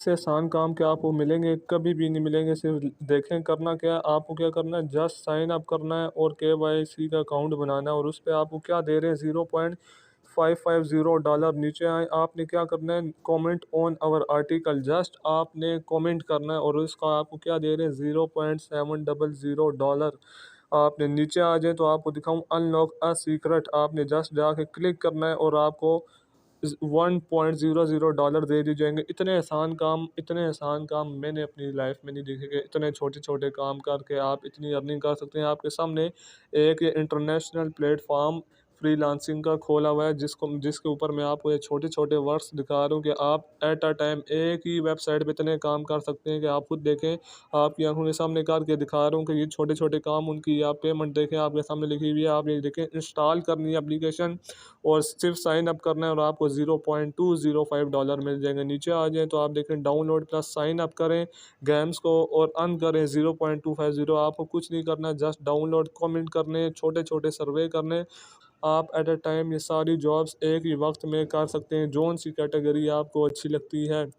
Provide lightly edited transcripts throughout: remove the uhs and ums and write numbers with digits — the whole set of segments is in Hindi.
इससे आसान काम क्या आपको मिलेंगे? कभी भी नहीं मिलेंगे। सिर्फ देखें करना क्या है, आपको क्या करना है, जस्ट साइन अप करना है और केवाईसी का अकाउंट बनाना है और उस पे आपको क्या दे रहे हैं, $0.550। नीचे आए, आपने क्या करना है, comment on our article, just आपने कमेंट करना है और उसका आपको क्या दे रहे हैं, $0.700। आपने नीचे आ जाए तो आपको दिखाऊं अनलॉक अ सीक्रेट, आपने जस्ट जाके क्लिक करना है और आपको $1.00 दे दिए जाएंगे। इतने आसान काम मैंने अपनी लाइफ में नहीं देखे कि इतने छोटे छोटे काम करके आप इतनी अर्निंग कर सकते हैं। आपके सामने एक ये इंटरनेशनल प्लेटफॉर्म फ्रीलांसिंग का खोला हुआ है, जिसके ऊपर मैं आपको ये छोटे छोटे वर्ड्स दिखा रहा हूँ कि आप एट अ टाइम एक ही वेबसाइट पे इतने काम कर सकते हैं कि आप खुद देखें। आपकी आंखों के सामने करके दिखा रहा हूँ कि ये छोटे छोटे काम, उनकी आप पेमेंट देखें, आपके सामने लिखी हुई है। आप ये देखें, इंस्टॉल करनी है एप्लीकेशन और सिर्फ साइन अप करना है और आपको $0.205 मिल जाएंगे। नीचे आ जाएँ तो आप देखें डाउनलोड प्लस साइन अप करें गेम्स को और अर्न करें 0.250। आपको कुछ नहीं करना, जस्ट डाउनलोड, कमेंट करने, छोटे छोटे सर्वे करने। आप एट अ टाइम ये सारी जॉब्स एक ही वक्त में कर सकते हैं। जौन सी कैटेगरी आपको अच्छी लगती है।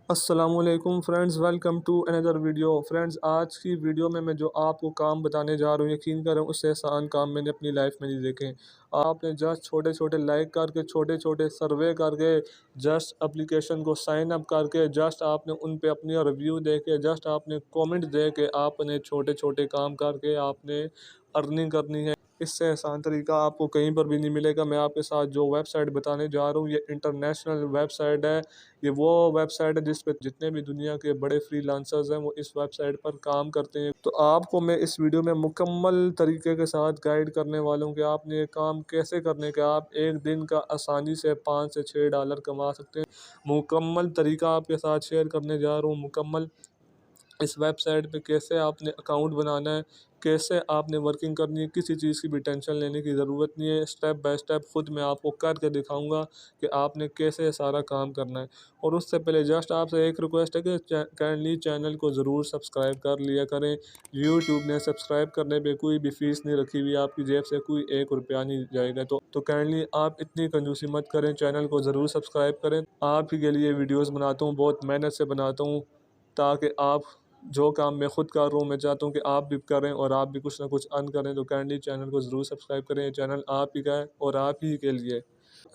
अस्सलामुअलैकुम friends, welcome to another video. Friends, आज की वीडियो में मैं जो आपको काम बताने जा रहा हूँ, यकीन करें उससे आसान काम मैंने अपनी लाइफ में नहीं देखे। आपने जस्ट छोटे छोटे लाइक करके, छोटे छोटे सर्वे करके, जस्ट एप्लीकेशन को साइन अप करके, जस्ट आपने उन पे अपनी रिव्यू दे के, जस्ट आपने कमेंट दे के, आपने छोटे छोटे काम करके आपने अर्निंग करनी है। इससे आसान तरीका आपको कहीं पर भी नहीं मिलेगा। मैं आपके साथ जो वेबसाइट बताने जा रहा हूँ, ये इंटरनेशनल वेबसाइट है। ये वो वेबसाइट है जिस पे जितने भी दुनिया के बड़े फ्रीलांसर्स हैं वो इस वेबसाइट पर काम करते हैं। तो आपको मैं इस वीडियो में मुकम्मल तरीके के साथ गाइड करने वाला हूँ कि आपने ये काम कैसे करने का, आप एक दिन का आसानी से $5 से $6 कमा सकते हैं। मुकम्मल तरीका आपके साथ शेयर करने जा रहा हूँ। मुकम्मल इस वेबसाइट पे कैसे आपने अकाउंट बनाना है, कैसे आपने वर्किंग करनी है, किसी चीज़ की भी टेंशन लेने की ज़रूरत नहीं है। स्टेप बाय स्टेप खुद मैं आपको करके दिखाऊंगा कि आपने कैसे सारा काम करना है। और उससे पहले जस्ट आपसे एक रिक्वेस्ट है कि काइंडली चैनल को ज़रूर सब्सक्राइब कर लिया करें। यूट्यूब ने सब्सक्राइब करने पे कोई भी फ़ीस नहीं रखी हुई, आपकी जेब से कोई ₹1 नहीं जाएगा। तो काइंडली आप इतनी कंजूसी मत करें, चैनल को ज़रूर सब्सक्राइब करें। आप ही के लिए वीडियोज़ बनाता हूँ, बहुत मेहनत से बनाता हूँ, ताकि आप जो काम मैं खुद कर रहा हूँ, मैं चाहता हूँ कि आप भी करें और आप भी कुछ ना कुछ अर्न करें। तो काइंडली चैनल को ज़रूर सब्सक्राइब करें। ये चैनल आप ही का है और आप ही के लिए।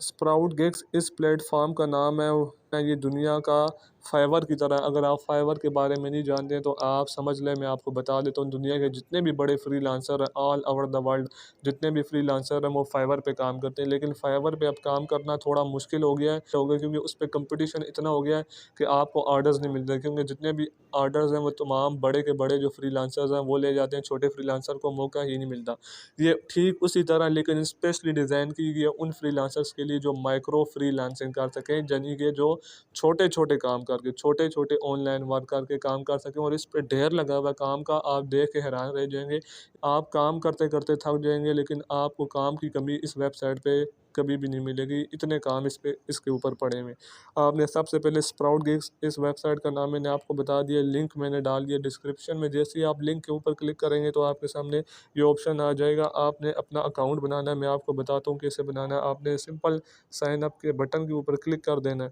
स्प्राउट गिग्स इस प्लेटफॉर्म का नाम है। ये दुनिया का फाइवर की तरह। अगर आप फाइवर के बारे में नहीं जानते हैं तो आप समझ लें, मैं आपको बता देता हूँ। दुनिया के जितने भी बड़े फ्रीलांसर हैं ऑल ओवर द वर्ल्ड, जितने भी फ्रीलांसर हैं वो फाइवर पे काम करते हैं। लेकिन फाइवर पे अब काम करना थोड़ा मुश्किल हो गया क्योंकि उस पर कंपटीशन इतना हो गया है कि आपको ऑर्डर्स नहीं मिल रहे, क्योंकि जितने भी ऑर्डर्स हैं वो तमाम बड़े के बड़े जो फ्रीलांसर्स हैं वो ले जाते हैं, छोटे फ्रीलांसर को मौका ही नहीं मिलता। ये ठीक उसी तरह लेकिन स्पेशली डिज़ाइन की गई है उन फ्रीलांसर्स के लिए जो माइक्रो फ्रीलांसिंग कर सकें, यानी कि जो छोटे छोटे काम करके, छोटे छोटे ऑनलाइन वर्क करके काम कर सकें। और इस पे ढेर लगा हुआ है काम का, आप देख के हैरान रह जाएंगे। आप काम करते करते थक जाएंगे, लेकिन आपको काम की कमी इस वेबसाइट पे कभी भी नहीं मिलेगी। इतने काम इसके ऊपर पड़े हुए हैं। आपने सबसे पहले स्प्राउट गिग्स इस वेबसाइट का नाम मैंने आपको बता दिया, लिंक मैंने डाल दिया डिस्क्रिप्शन में। जैसे ही आप लिंक के ऊपर क्लिक करेंगे तो आपके सामने ये ऑप्शन आ जाएगा। आपने अपना अकाउंट बनाना है, मैं आपको बताता हूँ कैसे बनाना है। आपने सिंपल साइन अप के बटन के ऊपर क्लिक कर देना है।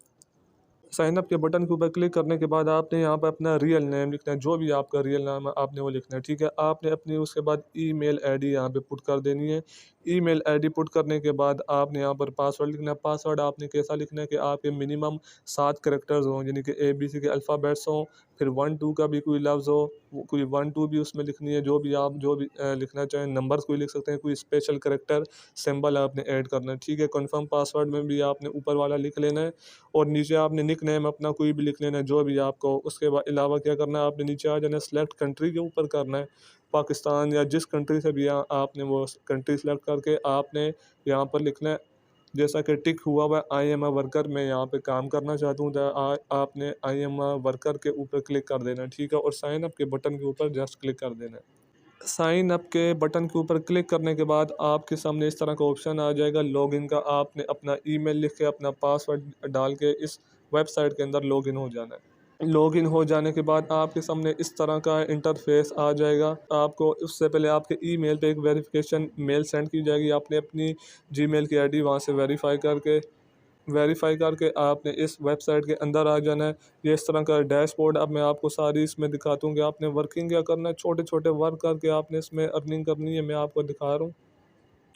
साइन अप के बटन के ऊपर क्लिक करने के बाद आपने यहाँ पर अपना रियल नेम लिखना है, जो भी आपका रियल नाम है आपने वो लिखना है, ठीक है। आपने अपनी उसके बाद ईमेल आईडी यहाँ पे पुट कर देनी है। ईमेल आईडी पुट करने के बाद आपने यहाँ पर पासवर्ड लिखना है। पासवर्ड आपने कैसा लिखना है कि आपके मिनिमम 7 कैरेक्टर्स हों, यानी कि ABC के अल्फ़ाबेट्स हों, फिर 1 2 का भी कोई लफ्ज़ हो, कोई 1 2 भी उसमें लिखनी है। जो भी लिखना चाहें, नंबर्स कोई लिख सकते हैं, कोई स्पेशल करेक्टर सिंबल आपने ऐड करना है, ठीक है। कन्फर्म पासवर्ड में भी आपने ऊपर वाला लिख लेना है और नीचे आपने निक नेम अपना कोई भी लिख लेना है, जो भी आपको। उसके बाद अलावा क्या करना है, आपने नीचे आ जाना है, सेलेक्ट कंट्री के ऊपर करना है, पाकिस्तान या जिस कंट्री से भी आपने वो कंट्री सेलेक्ट करके आपने यहाँ पर लिखना है। जैसा कि टिक हुआ हुआ आई एम अ वर्कर, मैं यहाँ पे काम करना चाहता हूँ, तो आपने आई एम अ वर्कर के ऊपर क्लिक कर देना है, ठीक है। और साइन अप के बटन के ऊपर जस्ट क्लिक कर देना है। साइन अप के बटन के ऊपर क्लिक करने के बाद आपके सामने इस तरह का ऑप्शन आ जाएगा लॉगिन का। आपने अपना ईमेल लिख के, अपना पासवर्ड डाल के इस वेबसाइट के अंदर लॉगिन हो जाना है। लॉगिन हो जाने के बाद आपके सामने इस तरह का इंटरफेस आ जाएगा। आपको उससे पहले आपके ईमेल पे एक वेरिफिकेशन मेल सेंड की जाएगी। आपने अपनी जीमेल की आईडी वहाँ से वेरीफाई करके वेरीफाई करके आपने इस वेबसाइट के अंदर आ जाना है। ये इस तरह का डैशबोर्ड, अब मैं आपको सारी इसमें दिखाता हूँ कि आपने वर्किंग क्या करना है। छोटे छोटे वर्क करके आपने इसमें अर्निंग करनी है, मैं आपको दिखा रहा हूँ।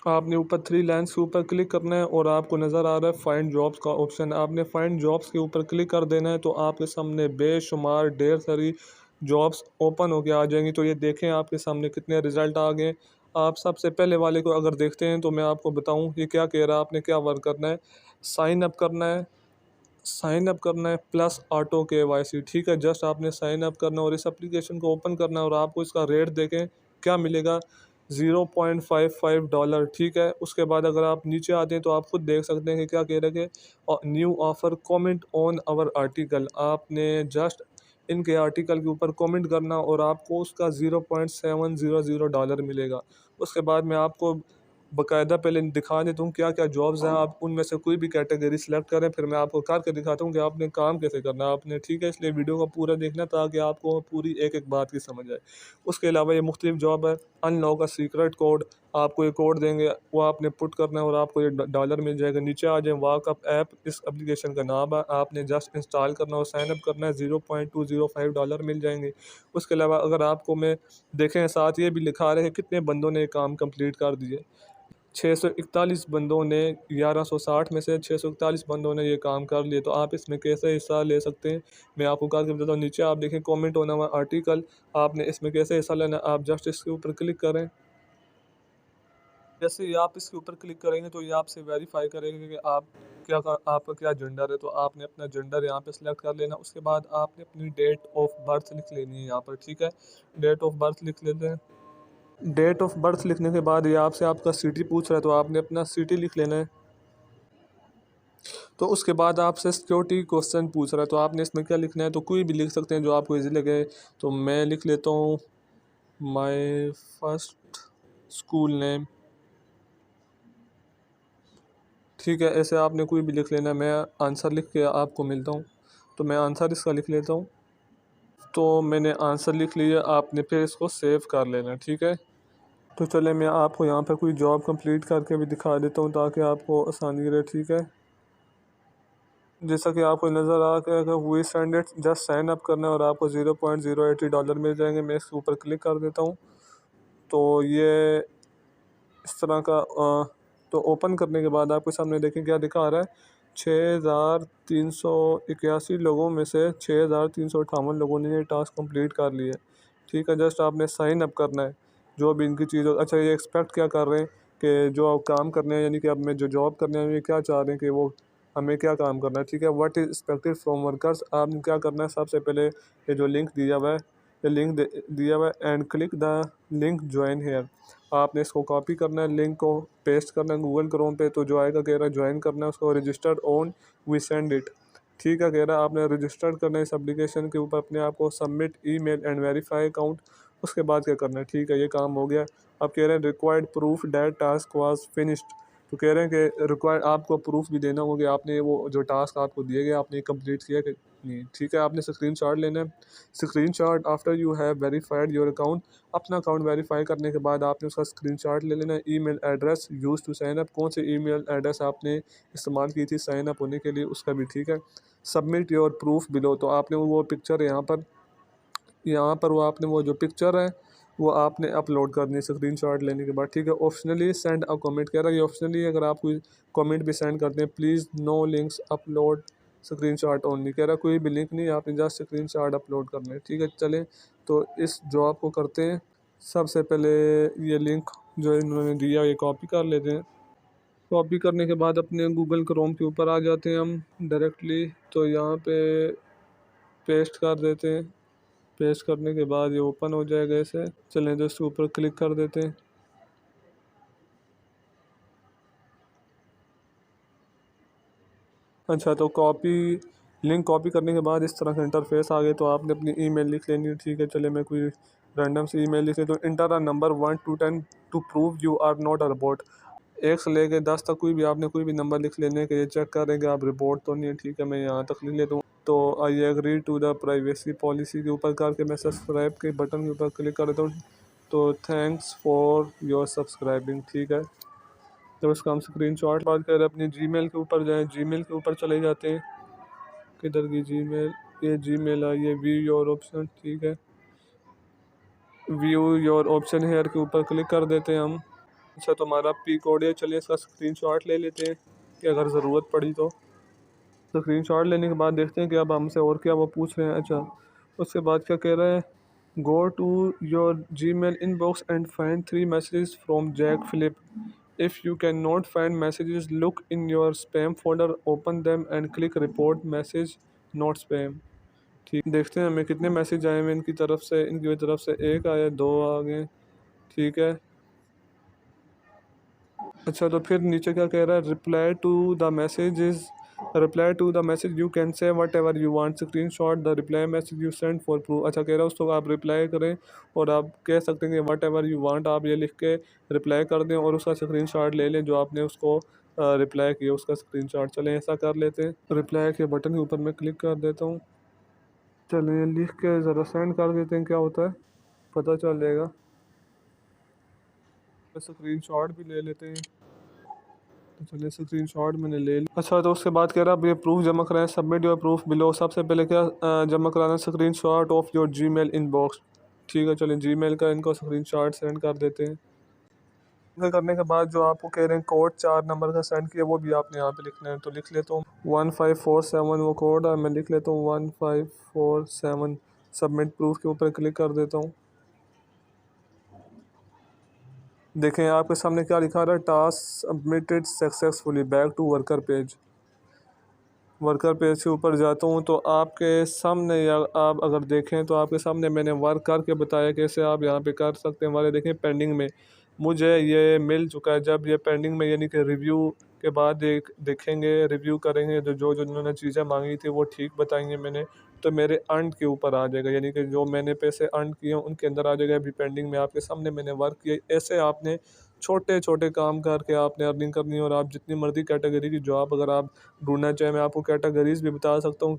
आपने ऊपर थ्री लाइन्स के ऊपर क्लिक करना है और आपको नज़र आ रहा है फाइंड जॉब्स का ऑप्शन। आपने फाइंड जॉब्स के ऊपर क्लिक कर देना है, तो आपके सामने बेशुमार ढेर सारी जॉब्स ओपन होके आ जाएंगी। तो ये देखें आपके सामने कितने रिज़ल्ट आ गए। आप सबसे पहले वाले को अगर देखते हैं तो मैं आपको बताऊं ये क्या कह रहा है, आपने क्या वर्क करना है। साइन अप करना है, साइन अप करना है प्लस ऑटो KYC। ठीक है, जस्ट आपने साइन अप करना है और इस एप्लीकेशन को ओपन करना है और आपको इसका रेट देखें क्या मिलेगा, $0.55। ठीक है, उसके बाद अगर आप नीचे आते हैं तो आप खुद देख सकते हैं कि क्या कह रहे हैं कि new offer comment on our article. आपने जस्ट इनके आर्टिकल के ऊपर कमेंट करना और आपको उसका $0.700 मिलेगा। उसके बाद मैं आपको बाकायदा पहले दिखा देता हूँ क्या क्या जॉब्स हैं। आप उनमें से कोई भी कैटेगरी सेलेक्ट करें, फिर मैं आपको करके दिखाता हूँ कि आपने काम कैसे करना है आपने। ठीक है, इसलिए वीडियो को पूरा देखना ताकि आपको पूरी एक एक बात की समझ आए। उसके अलावा ये मुख्तलिफ जॉब है। अनलॉक का सीक्रेट कोड, आपको ये कोड देंगे, वो आपने पुट करना है और आपको ये डॉलर मिल जाएगा। नीचे आ जाए वाकअप ऐप, इस एप्लीकेशन का नाम है, आपने जस्ट इंस्टॉल करना और साइन अप करना है, $0.205 मिल जाएंगे। उसके अलावा अगर आपको मैं देखें साथ ये भी लिखा रहे हैं कितने बंदों ने काम कंप्लीट कर दिए। 641 बंदों ने, 1160 में से 641 बंदों ने ये काम कर लिए। तो आप इसमें कैसे हिस्सा ले सकते हैं मैं आपको करके बताता हूँ। नीचे आप देखें कमेंट होना हुआ आर्टिकल, आपने इसमें कैसे हिस्सा लेना है। आप जस्ट इसके ऊपर क्लिक करें। जैसे ही आप इसके ऊपर क्लिक करेंगे तो ये आपसे वेरीफाई करेंगे कि आप आपका क्या जेंडर है। तो आपने अपना जेंडर यहाँ पे सिलेक्ट कर लेना। उसके बाद आपने अपनी डेट ऑफ बर्थ लिख लेनी है यहाँ पर। ठीक है, डेट ऑफ बर्थ लिख लेते हैं। डेट ऑफ बर्थ लिखने के बाद ये आपसे आपका सिटी पूछ रहा है, तो आपने अपना सिटी लिख लेना है। तो उसके बाद आपसे सिक्योरिटी क्वेश्चन पूछ रहा है, तो आपने इसमें क्या लिखना है, तो कोई भी लिख सकते हैं जो आपको इजी लगे। तो मैं लिख लेता हूँ माय फर्स्ट स्कूल नेम। ठीक है, ऐसे आपने कोई भी लिख लेना है। मैं आंसर लिख के आपको मिलता हूँ, तो मैं आंसर इसका लिख लेता हूँ। तो मैंने आंसर लिख लिया, आपने फिर इसको सेव कर लेना है। ठीक है, तो चले मैं आपको यहाँ पर कोई जॉब कंप्लीट करके भी दिखा देता हूँ ताकि आपको आसानी रहे। ठीक है, जैसा कि आपको नज़र आ गया कि हुई send it, just sign up करना है और आपको $0.080 मिल जाएंगे। मैं इसके ऊपर क्लिक कर देता हूँ। तो ये इस तरह का तो ओपन करने के बाद आपके सामने देखें क्या दिखा रहा है। 6,381 लोगों में से 6,358 लोगों ने ये टास्क कंप्लीट कर लिया है। ठीक है, जस्ट आपने साइन अप करना है जो भी इनकी चीज़ अच्छा ये एक्सपेक्ट क्या कर रहे हैं कि जो आप काम करने हैं, यानी कि अब मैं जो जॉब करने हैं ये क्या चाह रहे हैं कि वो हमें क्या काम करना है। ठीक है, what is expected from workers, आपने क्या करना है। सबसे पहले ये जो लिंक दिया हुआ है, ये लिंक दिया हुआ है and click the link join here. आपने इसको कॉपी करना है, लिंक को पेस्ट करना है गूगल क्रोम पे, तो जो आएगा कह रहा है ज्वाइन करना है उसको। Registered on we send it. ठीक है, कह रहा है आपने रजिस्टर्ड करना है इस एप्लीकेशन के ऊपर अपने आप को, submit email and verify account. उसके बाद क्या करना है। ठीक है, ये काम हो गया। अब कह रहे हैं required proof that task was finished. तो कह रहे हैं कि रिक्वायर्ड आपको प्रूफ भी देना होगा कि आपने वो जो टास्क आपको दिए गए आपने कंप्लीट किया कि नहीं। ठीक है, आपने स्क्रीनशॉट लेना है। Screenshot after you have verified your account, अपना अकाउंट वेरीफाई करने के बाद आपने उसका स्क्रीनशॉट ले लेना है। Email address use to sign up, कौन से ईमेल एड्रेस आपने इस्तेमाल की थी साइन अप होने के लिए उसका भी। ठीक है, सबमिट योर प्रूफ बिलो, तो आपने वो पिक्चर यहाँ पर वो आपने वो जो पिक्चर है वो आपने अपलोड करनी है स्क्रीनशॉट लेने के बाद। ठीक है, ऑप्शनली सेंड अ कमेंट, कह रहा है ये ऑप्शनली अगर आप कोई कमेंट भी सेंड करते हैं please no links upload screenshot only. कह रहा है कोई भी लिंक नहीं, आपने जस्ट स्क्रीनशॉट अपलोड करना है। ठीक है, चलें तो इस जॉब को करते हैं। सबसे पहले ये लिंक जो इन्होंने दिया ये कॉपी कर लेते हैं। कॉपी करने के बाद अपने गूगल क्रोम के ऊपर आ जाते हैं हम डायरेक्टली, तो यहाँ पे पेस्ट कर देते हैं। पेस्ट करने के बाद ये ओपन हो जाएगा ऐसे। चलें तो इसके ऊपर क्लिक कर देते हैं। अच्छा, तो लिंक कॉपी करने के बाद इस तरह का इंटरफेस आ गया, तो आपने अपनी ईमेल लिख लेनी है। ठीक है, चले मैं कोई रैंडम सी ईमेल लिख लेता हूँ। Enter a number 1 to 10 to prove you are not a report. 1 से लेके 10 तक कोई भी आपने कोई भी नंबर लिख लेने के ये चेक करेंगे आप रिपोर्ट तो नहीं है। ठीक है, मैं यहाँ तक लिख लेता हूँ। तो I agree to the privacy policy के ऊपर करके मैं सब्सक्राइब के बटन के ऊपर क्लिक कर देता हूँ। तो थैंक्स फॉर योर सब्सक्राइबिंग। ठीक है, तो उसका हम स्क्रीनशॉट बात करें अपनी जीमेल के ऊपर जाएं, जीमेल के ऊपर चले जाते हैं। किधर की जीमेल, ये जीमेल है, ये व्यू योर ऑप्शन, ठीक है। व्यू योर ऑप्शन हेयर के ऊपर क्लिक कर देते हैं हम। अच्छा, तो हमारा पी कोड है, चलिए इसका स्क्रीनशॉट ले लेते हैं कि अगर ज़रूरत पड़ी तो। स्क्रीनशॉट लेने के बाद देखते हैं कि अब हमसे और क्या वो पूछ रहे हैं। अच्छा, उसके बाद क्या कह रहे हैं, go to your Gmail inbox and find 3 messages from Jack Philip. If you can not find messages look in your spam folder, open them and click report message not spam. ठीक, देखते हैं हमें कितने मैसेज आए हैं इनकी तरफ से। इनकी तरफ से एक आया, दो आ गए, ठीक है। अच्छा, तो फिर नीचे क्या कह रहा है, reply to the message is, reply to the message you can say whatever you want, screenshot the reply message you send for proof. अच्छा, कह रहा है उसको आप रिप्लाई करें और आप कह सकते हैं कि वट एवर यू वांट, आप ये लिख के रिप्लाई कर दें और उसका स्क्रीन शॉट ले लें जो आपने उसको रिप्लाई किया उसका स्क्रीन शॉट। चलें ऐसा कर लेते हैं, रिप्लाई के बटन के ऊपर मैं क्लिक कर देता हूँ। चलें लिख के ज़रा सेंड कर देते हैं, क्या होता है पता चल जाएगा। स्क्रीन शॉट भी ले लेते हैं, तो चलिए स्क्रीनशॉट मैंने ले लिया। अच्छा, तो उसके बाद कह रहा है अब ये प्रूफ जमा कराएं, सबमिट योर प्रूफ बिलो। सबसे पहले क्या जमा कराना, screenshot of your Gmail inbox. ठीक है, चलिए जीमेल का इनको स्क्रीनशॉट सेंड कर देते हैं। ये करने के बाद जो आपको कह रहे हैं कोड 4 नंबर का सेंड किया, वो भी आपने यहाँ पे लिखना है, तो लिख लेता हूँ 1547, वो कोड है, मैं लिख लेता हूँ 1547। सबमिट प्रूफ के ऊपर क्लिक कर देता हूँ। देखें आपके सामने क्या लिखा रहा है, task submitted successfully, back to worker page. Worker page के ऊपर जाता हूँ तो आपके सामने, या आप अगर देखें तो आपके सामने मैंने वर्क करके बताया कैसे आप यहाँ पे कर सकते हैं। हमारे देखें पेंडिंग में मुझे ये मिल चुका है। जब ये पेंडिंग में यानी कि रिव्यू के बाद देखेंगे, रिव्यू करेंगे, तो जो जो उन्होंने चीज़ें मांगी थी वो ठीक बताएंगे मैंने, तो मेरे अर्न के ऊपर आ जाएगा, यानी कि जो मैंने पैसे अर्न किए हैं उनके अंदर आ जाएगा। अभी पेंडिंग में आपके सामने मैंने वर्क किया। ऐसे आपने छोटे छोटे काम करके आपने अर्निंग करनी है। और आप जितनी मर्जी कैटेगरी की जॉब अगर आप ढूंढना चाहें, मैं आपको कैटेगरीज भी बता सकता हूँ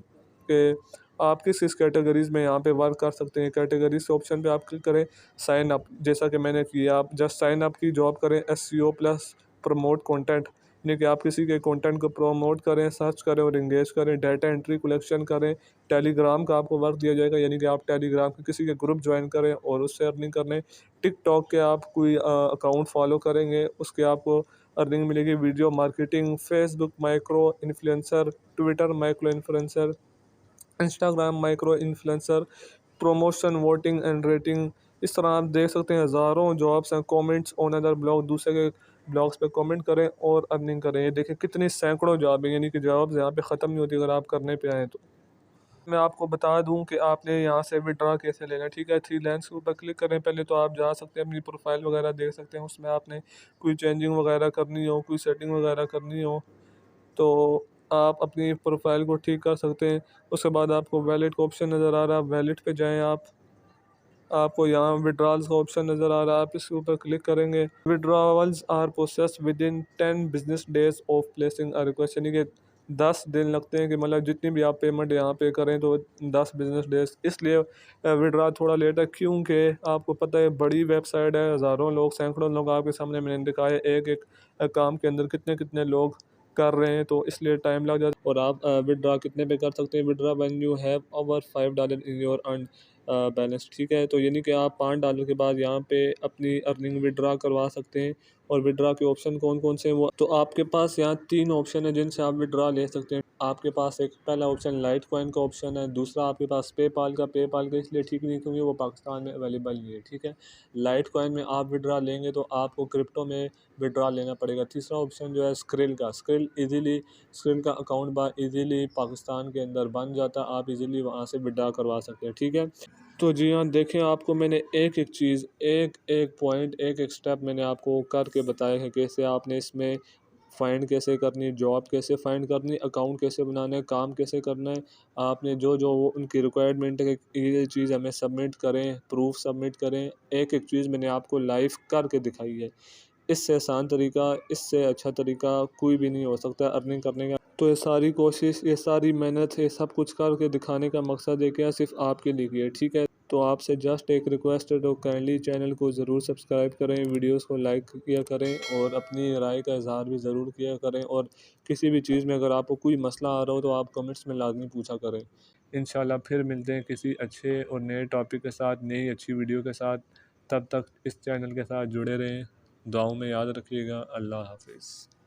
कि आप किस किस कैटेगरीज में यहाँ पे वर्क कर सकते हैं। कैटेगरीज के ऑप्शन पे आप क्लिक करें, साइन अप, जैसा कि मैंने किया। आप जस्ट साइन अप की जॉब करें, SEO प्लस प्रमोट कंटेंट, यानी कि आप किसी के कंटेंट को प्रमोट करें, सर्च करें और इंगेज करें, डाटा एंट्री कलेक्शन करें। टेलीग्राम का आपको वर्क दिया जाएगा, यानी कि आप टेलीग्राम के किसी के ग्रुप ज्वाइन करें और उससे अर्निंग कर लें। टिकटॉक के आप कोई अकाउंट फॉलो करेंगे, उसके आपको अर्निंग मिलेगी। Video marketing, Facebook micro influencer, Twitter micro influencer, Instagram micro influencer, promotion, voting and rating. इस तरह आप देख सकते हैं हज़ारों जॉब्स हैं। कमेंट्स ऑन अदर ब्लॉग, दूसरे के ब्लॉग्स पे कमेंट करें और अर्निंग करें। ये देखिए कितनी सैकड़ों जॉब है, यानी कि जॉब्स यहाँ पे ख़त्म नहीं होती अगर आप करने पे आएँ तो। मैं आपको बता दूं कि आपने यहाँ से विड्रा कैसे लेना है। ठीक है, थ्री लाइन्स के ऊपर क्लिक करें, पहले तो आप जा सकते हैं अपनी प्रोफाइल वगैरह देख सकते हैं। उसमें आपने कोई चेंजिंग वगैरह करनी हो, कोई सेटिंग वगैरह करनी हो, तो आप अपनी प्रोफाइल को ठीक कर सकते हैं। उसके बाद आपको वैलेट का ऑप्शन नज़र आ रहा है, वैलेट पे जाएं आप। आपको यहाँ विड्रॉल्स का ऑप्शन नज़र आ रहा है, आप इसके ऊपर क्लिक करेंगे। Withdrawals are process within 10 business days of placing a request, यानी कि 10 दिन लगते हैं कि मतलब जितनी भी आप पेमेंट यहाँ पे करें तो 10 बिजनेस डेज। इसलिए विड्रॉ थोड़ा लेट है, क्योंकि आपको पता है बड़ी वेबसाइट है, हज़ारों लोग, सैकड़ों लोग आपके सामने मैंने दिखाया एक एक काम के अंदर कितने कितने लोग कर रहे हैं, तो इसलिए टाइम लग जाता है। और आप विड्रॉ कितने पे कर सकते हैं, withdraw when you have over $5 in your earn balance. ठीक है, तो यानी कि आप $5 के बाद यहाँ पे अपनी अर्निंग विड्रा करवा सकते हैं। और विड्रा के ऑप्शन कौन कौन से हैं, वो तो आपके पास यहाँ 3 ऑप्शन है जिनसे आप विड्रा ले सकते हैं। आपके पास एक पहला ऑप्शन लाइट कॉइन का ऑप्शन है, दूसरा आपके पास पेपाल का इसलिए ठीक नहीं क्योंकि वो पाकिस्तान में अवेलेबल नहीं है। ठीक है, लाइट कॉइन में आप विड्रा लेंगे तो आपको क्रिप्टो में विड्रा लेना पड़ेगा। तीसरा ऑप्शन जो है स्क्रिल का, स्क्रिल का अकाउंट इजीली पाकिस्तान के अंदर बन जाता है, आप इजीली वहाँ से विड्रा करवा सकते हैं। ठीक है, तो जी हाँ, देखें आपको मैंने एक एक चीज़, एक एक पॉइंट, एक एक स्टेप मैंने आपको करके बताया है, कैसे आपने इसमें फ़ाइंड कैसे करनी है, जॉब कैसे फ़ाइंड करनी है, अकाउंट कैसे बनाना है, काम कैसे करना है। आपने जो जो वो उनकी रिक्वायरमेंट है कि ये चीज़ हमें सबमिट करें, प्रूफ सबमिट करें, एक एक चीज़ मैंने आपको लाइव करके दिखाई है। इससे आसान तरीका, इससे अच्छा तरीका कोई भी नहीं हो सकता अर्निंग करने का। तो ये सारी कोशिश, ये सारी मेहनत, ये सब कुछ करके दिखाने का मकसद है क्या, सिर्फ आपके लिए किया है। ठीक है। तो आपसे जस्ट एक रिक्वेस्ट है, तो काइंडली चैनल को ज़रूर सब्सक्राइब करें, वीडियोस को लाइक किया करें और अपनी राय का इज़हार भी ज़रूर किया करें। और किसी भी चीज़ में अगर आपको कोई मसला आ रहा हो तो आप कमेंट्स में लाज़मी पूछा करें। इंशाल्लाह फिर मिलते हैं किसी अच्छे और नए टॉपिक के साथ, नई अच्छी वीडियो के साथ। तब तक इस चैनल के साथ जुड़े रहें। दुआओं में याद रखिएगा। अल्लाह हाफ़िज़।